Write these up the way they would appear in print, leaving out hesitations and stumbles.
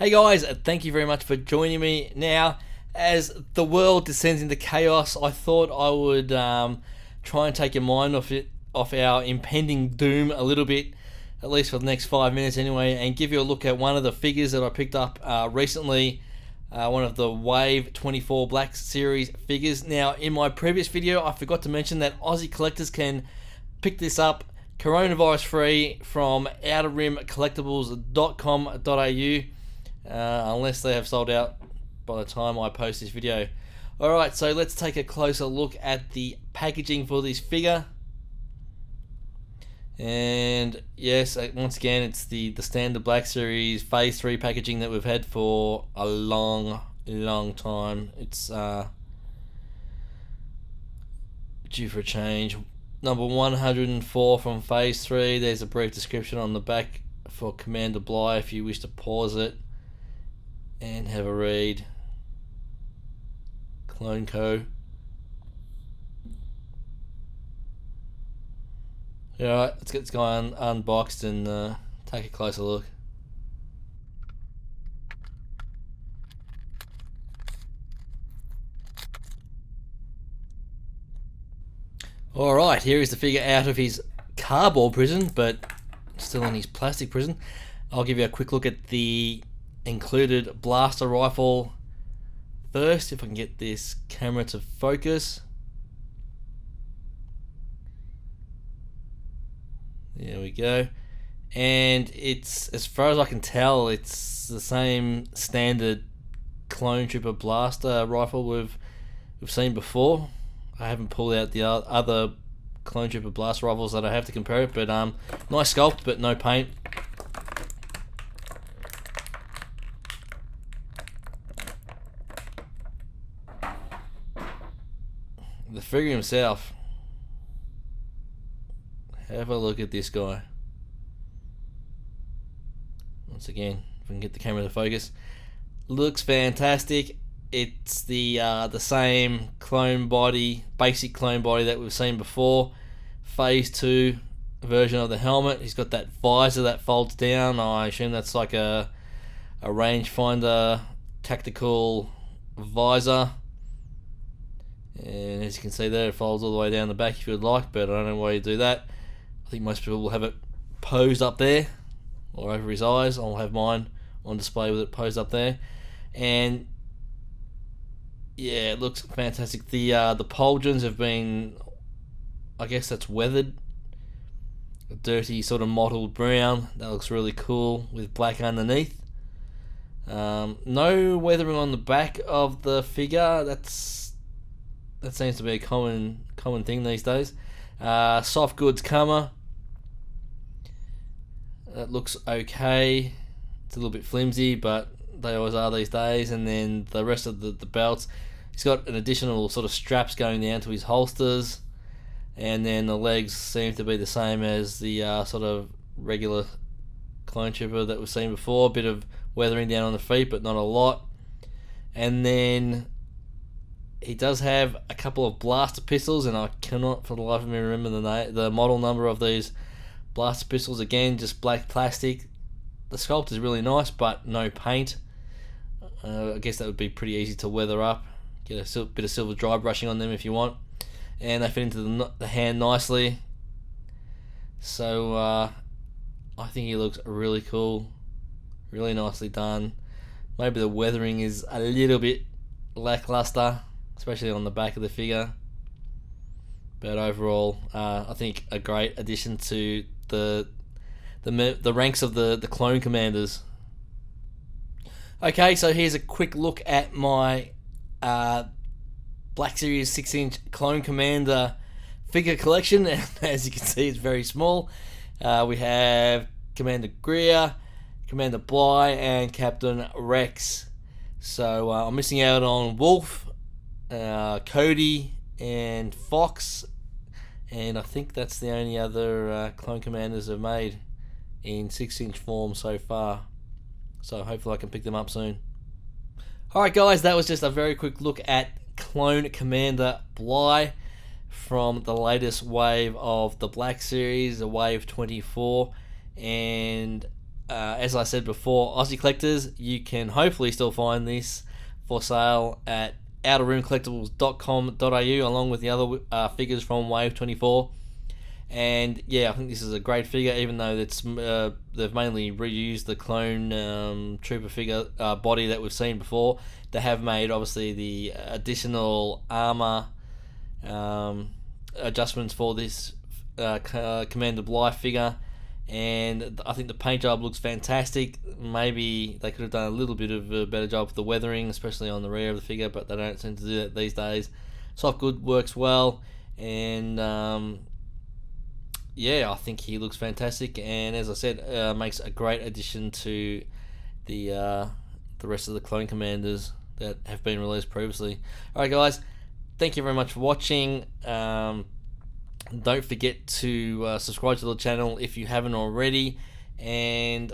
Hey guys, thank you very much for joining me. Now, as the world descends into chaos, I thought I would try and take your mind off our impending doom a little bit, at least for the next 5 minutes anyway, and give you a look at one of the figures that I picked up recently, one of the Wave 24 Black Series figures. Now, in my previous video, I forgot to mention that Aussie collectors can pick this up coronavirus free from outerrimcollectibles.com.au. Unless they have sold out by the time I post this video. Alright, so let's take a closer look at the packaging for this figure. And yes, once again, it's the standard Black Series Phase 3 packaging that we've had for a long time. It's due for a change. Number 104 from Phase 3. There's a brief description on the back for Commander Bly if you wish to pause it and have a read. Clone Co. Alright, let's get this guy unboxed and take a closer look. Alright, here is the figure out of his cardboard prison, but still in his plastic prison. I'll give you a quick look at the included blaster rifle first, if I can get this camera to focus. There we go. And it's, as far as I can tell, it's the same standard Clone Trooper blaster rifle we've seen before. I haven't pulled out the other Clone Trooper blaster rifles that I have to compare it, but nice sculpt, but no paint. The figure himself, have a look at this guy. Once again, if we can get the camera to focus, looks fantastic. It's the same clone body, basic clone body that we've seen before. Phase 2 version of the helmet. He's got that visor that folds down. I assume that's like a rangefinder tactical visor. And as you can see there, it folds all the way down the back if you would like, but I don't know why you do that. I think most people will have it posed up there or over his eyes. I'll have mine on display with it posed up there. And yeah, it looks fantastic. The pauldrons have been, I guess that's weathered. A dirty sort of mottled brown. That looks really cool with black underneath. No weathering on the back of the figure. That seems to be a common thing these days. Soft goods comer. That looks okay. It's a little bit flimsy, but they always are these days. And then the rest of the belts, he's got an additional sort of straps going down to his holsters. And then the legs seem to be the same as the sort of regular Clone Trooper that we've seen before. A bit of weathering down on the feet, but not a lot. And then he does have a couple of blaster pistols, and I cannot for the life of me remember the model number of these blaster pistols. Again, just black plastic. The sculpt is really nice, but no paint. I guess that would be pretty easy to weather up. Get a bit of silver dry brushing on them if you want. And they fit into the hand nicely. So I think he looks really cool. Really nicely done. Maybe the weathering is a little bit lackluster, especially on the back of the figure, but overall I think a great addition to the ranks of the clone commanders. Okay, so here's a quick look at my Black Series 6-inch Clone Commander figure collection, and as you can see, it's very small. We have Commander Greer, Commander Bly, and Captain Rex. So I'm missing out on Wolf, Cody, and Fox, and I think that's the only other Clone Commanders I've made in 6-inch form so far. So hopefully I can pick them up soon. Alright guys, that was just a very quick look at Clone Commander Bly from the latest wave of the Black Series, the Wave 24, and as I said before, Aussie collectors, you can hopefully still find this for sale at outerroomcollectibles.com.au along with the other figures from Wave 24. And yeah, I think this is a great figure, even though they've mainly reused the clone trooper figure body that we've seen before. They have made obviously the additional armor adjustments for this Commander Blythe figure, and I think the paint job looks fantastic. Maybe they could have done a little bit of a better job with the weathering, especially on the rear of the figure, but they don't seem to do that these days. Soft good works well, and yeah, I think he looks fantastic, and as I said, makes a great addition to the rest of the clone commanders that have been released previously. Alright guys, thank you very much for watching. Don't forget to subscribe to the channel if you haven't already, and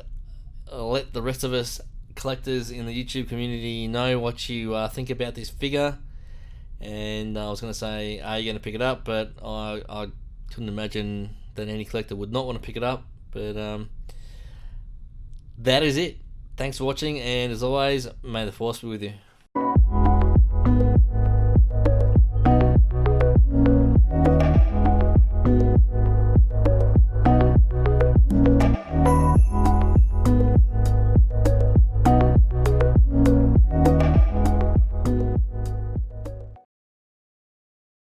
let the rest of us collectors in the YouTube community know what you think about this figure. And I was going to say, are you going to pick it up? But I couldn't imagine that any collector would not want to pick it up. But that is it. Thanks for watching, and as always, may the force be with you.